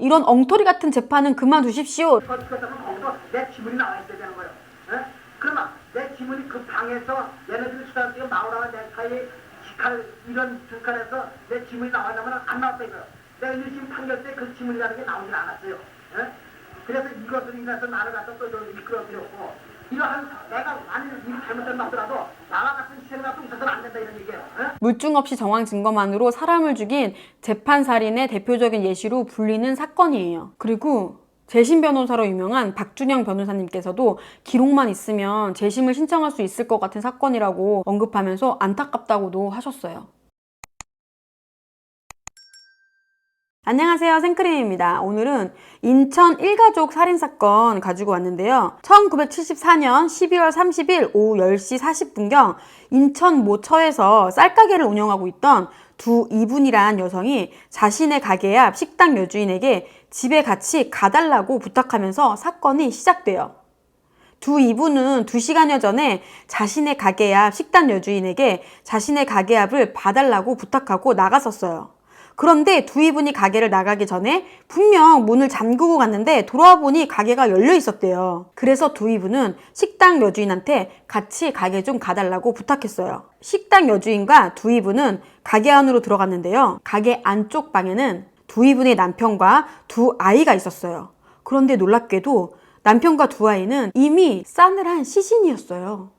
이런 엉터리 같은 재판은 그만두십시오. 거기서 내 지문이 나와 있어야 되는 거예요. 에? 그러면 내 지문이 그 방에서 얘네들이 수사할 때 마우라와 넥타이, 기칼 이런 두 칼에서 내 지문이 나왔냐면 안 나왔다 이거예요. 내가 1심 판결 때 그 지문이라는 게 나오질 않았어요. 에? 그래서 이것으로 인해서 나를 갖다 또 이끌어들였고 이러한 내가 만일 일이 잘못된 맞더라도 나와 같은 시행을 갖고 있어서는 안 된다 이런 얘기예요. 에? 물증 없이 정황 증거만으로 사람을 죽인 재판살인의 대표적인 예시로 불리는 사건이에요. 그리고 재심 변호사로 유명한 박준영 변호사님께서도 기록만 있으면 재심을 신청할 수 있을 것 같은 사건이라고 언급하면서 안타깝다고도 하셨어요. 안녕하세요, 생크림입니다. 오늘은 인천 일가족 살인사건 가지고 왔는데요. 1974년 12월 30일 오후 10시 40분경 인천 모처에서 쌀가게를 운영하고 있던 두 이분이란 여성이 자신의 가게 앞 식당 여주인에게 집에 같이 가달라고 부탁하면서 사건이 시작돼요. 두 이분은 2시간여 전에 자신의 가게 앞 식당 여주인에게 자신의 가게 앞을 봐달라고 부탁하고 나갔었어요. 그런데 두 이분이 가게를 나가기 전에 분명 문을 잠그고 갔는데 돌아와 보니 가게가 열려 있었대요. 그래서 두 이분은 식당 여주인한테 같이 가게 좀 가달라고 부탁했어요. 식당 여주인과 두 이분은 가게 안으로 들어갔는데요. 가게 안쪽 방에는 두 이분의 남편과 두 아이가 있었어요. 그런데 놀랍게도 남편과 두 아이는 이미 싸늘한 시신이었어요.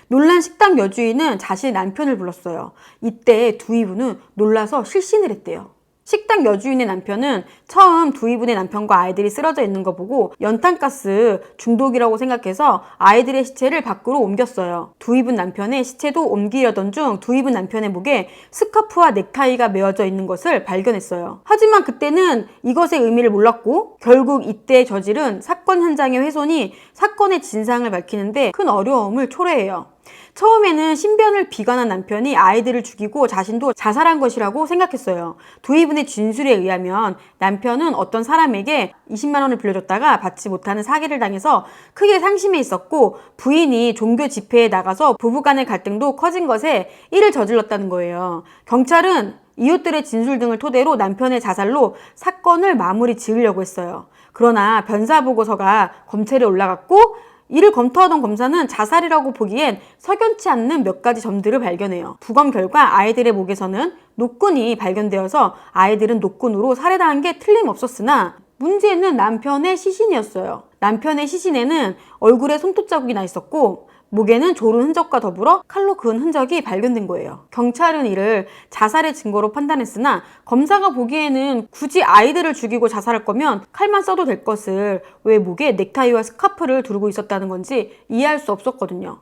놀란 식당 여주인은 자신의 남편을 불렀어요. 이때 두 이분은 놀라서 실신을 했대요. 식당 여주인의 남편은 처음 두 이분의 남편과 아이들이 쓰러져 있는 거 보고 연탄가스 중독이라고 생각해서 아이들의 시체를 밖으로 옮겼어요. 두 이분 남편의 시체도 옮기려던 중 두 이분 남편의 목에 스카프와 넥타이가 메어져 있는 것을 발견했어요. 하지만 그때는 이것의 의미를 몰랐고 결국 이때 저지른 사건 현장의 훼손이 사건의 진상을 밝히는데 큰 어려움을 초래해요. 처음에는 신변을 비관한 남편이 아이들을 죽이고 자신도 자살한 것이라고 생각했어요. 두 이분의 진술에 의하면 남편은 어떤 사람에게 20만 원을 빌려줬다가 받지 못하는 사기를 당해서 크게 상심해 있었고 부인이 종교 집회에 나가서 부부간의 갈등도 커진 것에 이를 저질렀다는 거예요. 경찰은 이웃들의 진술 등을 토대로 남편의 자살로 사건을 마무리 지으려고 했어요. 그러나 변사보고서가 검찰에 올라갔고 이를 검토하던 검사는 자살이라고 보기엔 석연치 않는 몇 가지 점들을 발견해요. 부검 결과 아이들의 목에서는 노끈이 발견되어서 아이들은 노끈으로 살해당한 게 틀림없었으나 문제는 남편의 시신이었어요. 남편의 시신에는 얼굴에 손톱 자국이 나 있었고 목에는 조른 흔적과 더불어 칼로 그은 흔적이 발견된 거예요. 경찰은 이를 자살의 증거로 판단했으나 검사가 보기에는 굳이 아이들을 죽이고 자살할 거면 칼만 써도 될 것을 왜 목에 넥타이와 스카프를 두르고 있었다는 건지 이해할 수 없었거든요.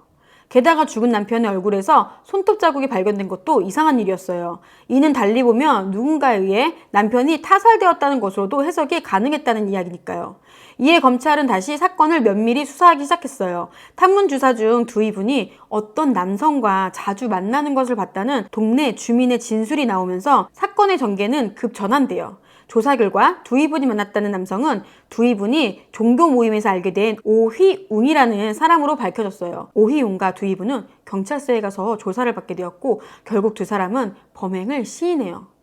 게다가 죽은 남편의 얼굴에서 손톱 자국이 발견된 것도 이상한 일이었어요. 이는 달리 보면 누군가에 의해 남편이 타살되었다는 것으로도 해석이 가능했다는 이야기니까요. 이에 검찰은 다시 사건을 면밀히 수사하기 시작했어요. 탐문 주사 중 두 이분이 어떤 남성과 자주 만나는 것을 봤다는 동네 주민의 진술이 나오면서 사건의 전개는 급전환돼요. 조사 결과 두 이분이 만났다는 남성은 두 이분이 종교 모임에서 알게 된 오휘웅이라는 사람으로 밝혀졌어요. 오휘웅과 두 이분은 경찰서에 가서 조사를 받게 되었고 결국 두 사람은 범행을 시인해요.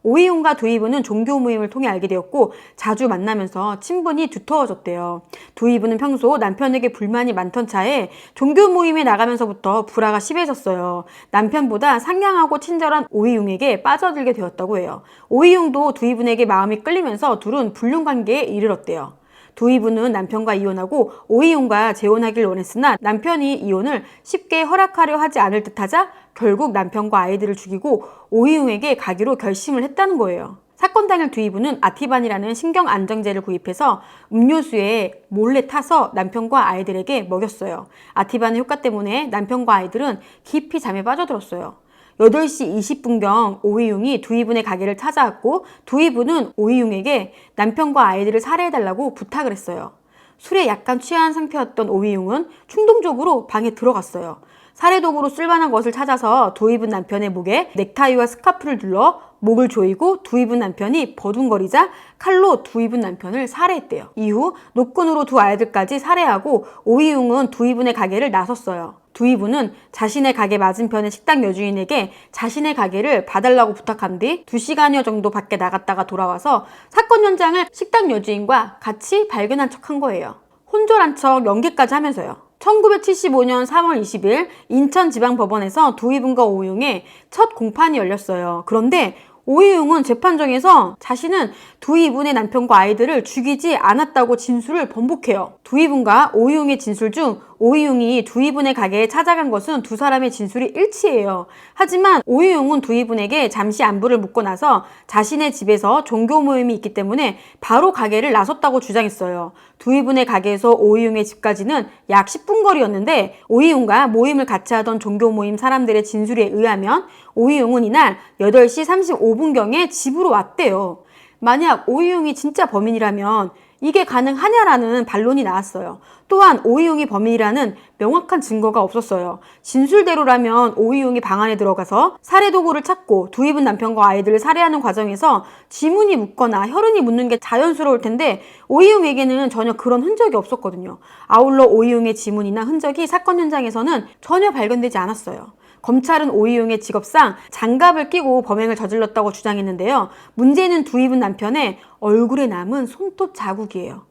오희용과 두 이분은 종교 모임을 통해 알게 되었고 자주 만나면서 친분이 두터워졌대요. 두 이분은 평소 남편에게 불만이 많던 차에 종교 모임에 나가면서부터 불화가 심해졌어요. 남편보다 상냥하고 친절한 오희용에게 빠져들게 되었다고 해요. 오희용도 두 이분에게 마음이 끌리면서 둘은 불륜 관계에 이르렀대요. 두 이분은 남편과 이혼하고 오희용과 재혼하길 원했으나 남편이 이혼을 쉽게 허락하려 하지 않을 듯하자 결국 남편과 아이들을 죽이고 오희용에게 가기로 결심을 했다는 거예요. 사건 당일 두 이분은 아티반이라는 신경안정제를 구입해서 음료수에 몰래 타서 남편과 아이들에게 먹였어요. 아티반의 효과 때문에 남편과 아이들은 깊이 잠에 빠져들었어요. 8시 20분경 오희용이 두 이분의 가게를 찾아왔고 두 이분은 오희용에게 남편과 아이들을 살해해달라고 부탁을 했어요. 술에 약간 취한 상태였던 오희용은 충동적으로 방에 들어갔어요. 살해도구로 쓸만한 것을 찾아서 두 이분 남편의 목에 넥타이와 스카프를 둘러 목을 조이고 두 이분 남편이 버둥거리자 칼로 두 이분 남편을 살해했대요. 이후 노끈으로 두 아이들까지 살해하고 오희용은 두 이분의 가게를 나섰어요. 두이부는 자신의 가게 맞은편의 식당 여주인에게 자신의 가게를 봐달라고 부탁한 뒤 2시간여 정도 밖에 나갔다가 돌아와서 사건 현장을 식당 여주인과 같이 발견한 척한 거예요. 혼쭐한 척 연기까지 하면서요. 1975년 3월 20일 인천지방법원에서 두이분과 오이용의 첫 공판이 열렸어요. 그런데 오이용은 재판정에서 자신은 두이분의 남편과 아이들을 죽이지 않았다고 진술을 번복해요. 두이분과 오이용의 진술 중 오이용이 두이분의 가게에 찾아간 것은 두 사람의 진술이 일치해요. 하지만 오이용은 두이분에게 잠시 안부를 묻고 나서 자신의 집에서 종교 모임이 있기 때문에 바로 가게를 나섰다고 주장했어요. 두이분의 가게에서 오이용의 집까지는 약 10분 거리였는데 오이용과 모임을 같이 하던 종교 모임 사람들의 진술에 의하면 오이용은 이날 8시 35분경에 집으로 왔대요. 만약 오이용이 진짜 범인이라면 이게 가능하냐라는 반론이 나왔어요. 또한 오이용이 범인이라는 명확한 증거가 없었어요. 진술대로라면 오이용이 방 안에 들어가서 살해도구를 찾고 두이분 남편과 아이들을 살해하는 과정에서 지문이 묻거나 혈흔이 묻는 게 자연스러울 텐데 오이용에게는 전혀 그런 흔적이 없었거든요. 아울러 오이용의 지문이나 흔적이 사건 현장에서는 전혀 발견되지 않았어요. 검찰은 오이용의 직업상 장갑을 끼고 범행을 저질렀다고 주장했는데요. 문제는 두이분 남편의 얼굴에 남은 손톱 자국이에요.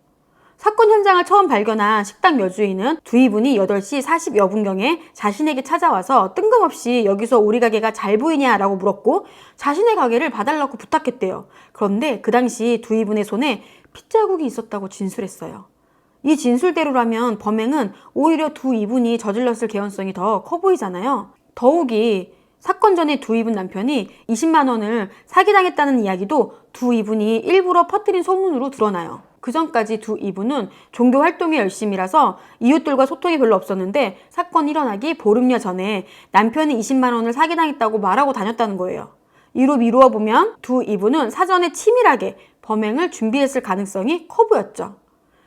사건 현장을 처음 발견한 식당 여주인은 두이분이 8시 40여 분경에 자신에게 찾아와서 뜬금없이 여기서 우리 가게가 잘 보이냐라고 물었고 자신의 가게를 봐달라고 부탁했대요. 그런데 그 당시 두이분의 손에 핏자국이 있었다고 진술했어요. 이 진술대로라면 범행은 오히려 두이분이 저질렀을 개연성이 더 커 보이잖아요. 더욱이 사건 전에 두이분 남편이 20만 원을 사기당했다는 이야기도 두이분이 일부러 퍼뜨린 소문으로 드러나요. 그 전까지 두이분은 종교 활동에 열심이라서 이웃들과 소통이 별로 없었는데 사건이 일어나기 보름여 전에 남편이 20만 원을 사기당했다고 말하고 다녔다는 거예요. 이로 미루어 보면 두이분은 사전에 치밀하게 범행을 준비했을 가능성이 커 보였죠.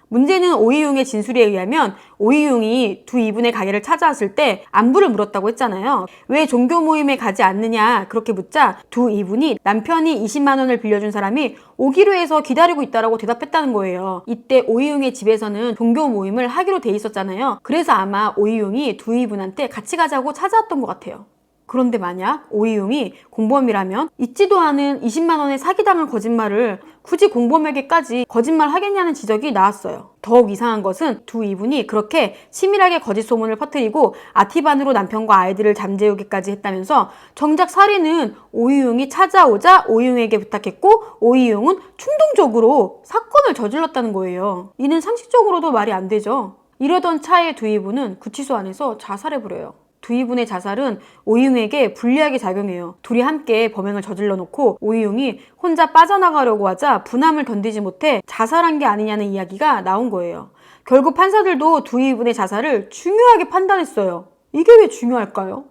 문제는 오이용의 진술에 의하면 오이용이 두이분의 가게를 찾아왔을 때 안부를 물었다고 했잖아요. 왜 종교 모임에 가지 않느냐 그렇게 묻자 두이분이 남편이 20만 원을 빌려준 사람이 오기로 해서 기다리고 있다라고 대답했다는 거예요. 이때 오이용의 집에서는 종교 모임을 하기로 돼 있었잖아요. 그래서 아마 오이용이 두이분한테 같이 가자고 찾아왔던 것 같아요. 그런데 만약 오이용이 공범이라면 있지도 않은 20만 원의 사기당한 거짓말을 굳이 공범에게까지 거짓말 하겠냐는 지적이 나왔어요. 더욱 이상한 것은 두이분이 그렇게 치밀하게 거짓 소문을 퍼뜨리고 아티반으로 남편과 아이들을 잠재우기까지 했다면서 정작 살인은 오이용이 찾아오자 오이용에게 부탁했고 오이용은 충동적으로 사건을 저질렀다는 거예요. 이는 상식적으로도 말이 안 되죠. 이러던 차에 두이분은 구치소 안에서 자살해버려요. 두이분의 자살은 오이용에게 불리하게 작용해요. 둘이 함께 범행을 저질러 놓고 오이용이 혼자 빠져나가려고 하자 분함을 견디지 못해 자살한 게 아니냐는 이야기가 나온 거예요. 결국 판사들도 두이분의 자살을 중요하게 판단했어요. 이게 왜 중요할까요?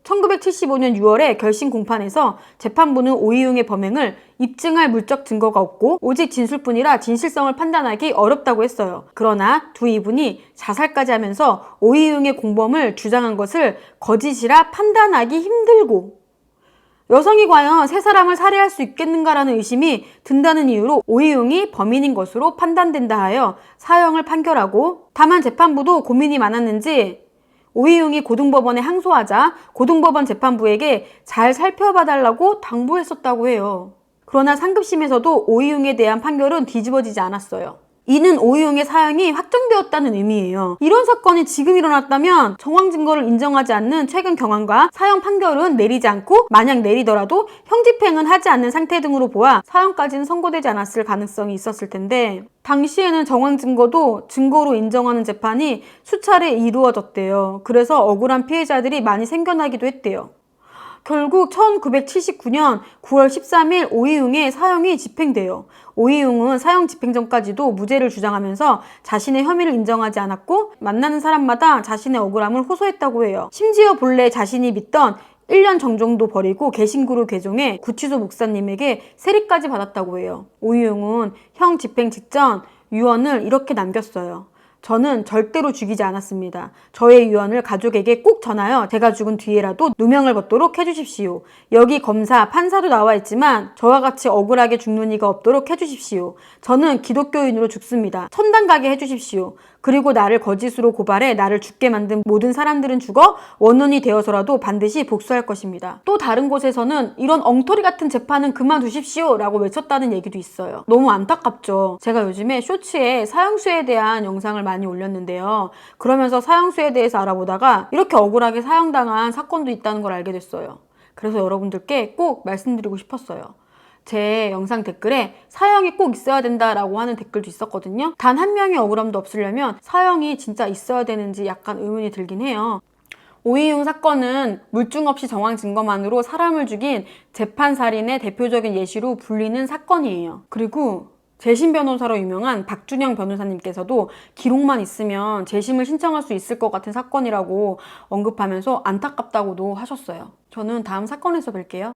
1975년 6월에 결심 공판에서 재판부는 오이용의 범행을 입증할 물적 증거가 없고 오직 진술뿐이라 진실성을 판단하기 어렵다고 했어요. 그러나 두이분이 자살까지 하면서 오이용의 공범을 주장한 것을 거짓이라 판단하기 힘들고 여성이 과연 세 사람을 살해할 수 있겠는가라는 의심이 든다는 이유로 오이용이 범인인 것으로 판단된다 하여 사형을 판결하고 다만 재판부도 고민이 많았는지 오이용이 고등법원에 항소하자 고등법원 재판부에게 잘 살펴봐달라고 당부했었다고 해요. 그러나 상급심에서도 오이용에 대한 판결은 뒤집어지지 않았어요. 이는 오이용의 사형이 확정되었다는 의미예요. 이런 사건이 지금 일어났다면 정황 증거를 인정하지 않는 최근 경황과 사형 판결은 내리지 않고 만약 내리더라도 형집행은 하지 않는 상태 등으로 보아 사형까지는 선고되지 않았을 가능성이 있었을 텐데 당시에는 정황 증거도 증거로 인정하는 재판이 수차례 이루어졌대요. 그래서 억울한 피해자들이 많이 생겨나기도 했대요. 결국 1979년 9월 13일 오이용의 사형이 집행돼요. 오이용은 사형 집행 전까지도 무죄를 주장하면서 자신의 혐의를 인정하지 않았고 만나는 사람마다 자신의 억울함을 호소했다고 해요. 심지어 본래 자신이 믿던 1년 정정도 버리고 개신교로 개종해 구치소 목사님에게 세리까지 받았다고 해요. 오이용은 형 집행 직전 유언을 이렇게 남겼어요. 저는 절대로 죽이지 않았습니다. 저의 유언을 가족에게 꼭 전하여 제가 죽은 뒤에라도 누명을 벗도록 해주십시오. 여기 검사, 판사도 나와 있지만 저와 같이 억울하게 죽는 이가 없도록 해주십시오. 저는 기독교인으로 죽습니다. 천당 가게 해주십시오. 그리고 나를 거짓으로 고발해 나를 죽게 만든 모든 사람들은 죽어 원혼이 되어서라도 반드시 복수할 것입니다. 또 다른 곳에서는 이런 엉터리 같은 재판은 그만두십시오 라고 외쳤다는 얘기도 있어요. 너무 안타깝죠. 제가 요즘에 쇼츠에 사형수에 대한 영상을 많이 올렸는데요. 그러면서 사형수에 대해서 알아보다가 이렇게 억울하게 사형당한 사건도 있다는 걸 알게 됐어요. 그래서 여러분들께 꼭 말씀드리고 싶었어요. 제 영상 댓글에 사형이 꼭 있어야 된다라고 하는 댓글도 있었거든요. 단 한 명의 억울함도 없으려면 사형이 진짜 있어야 되는지 약간 의문이 들긴 해요. 오이훈 사건은 물증 없이 정황 증거만으로 사람을 죽인 재판살인의 대표적인 예시로 불리는 사건이에요. 그리고 재심 변호사로 유명한 박준영 변호사님께서도 기록만 있으면 재심을 신청할 수 있을 것 같은 사건이라고 언급하면서 안타깝다고도 하셨어요. 저는 다음 사건에서 뵐게요.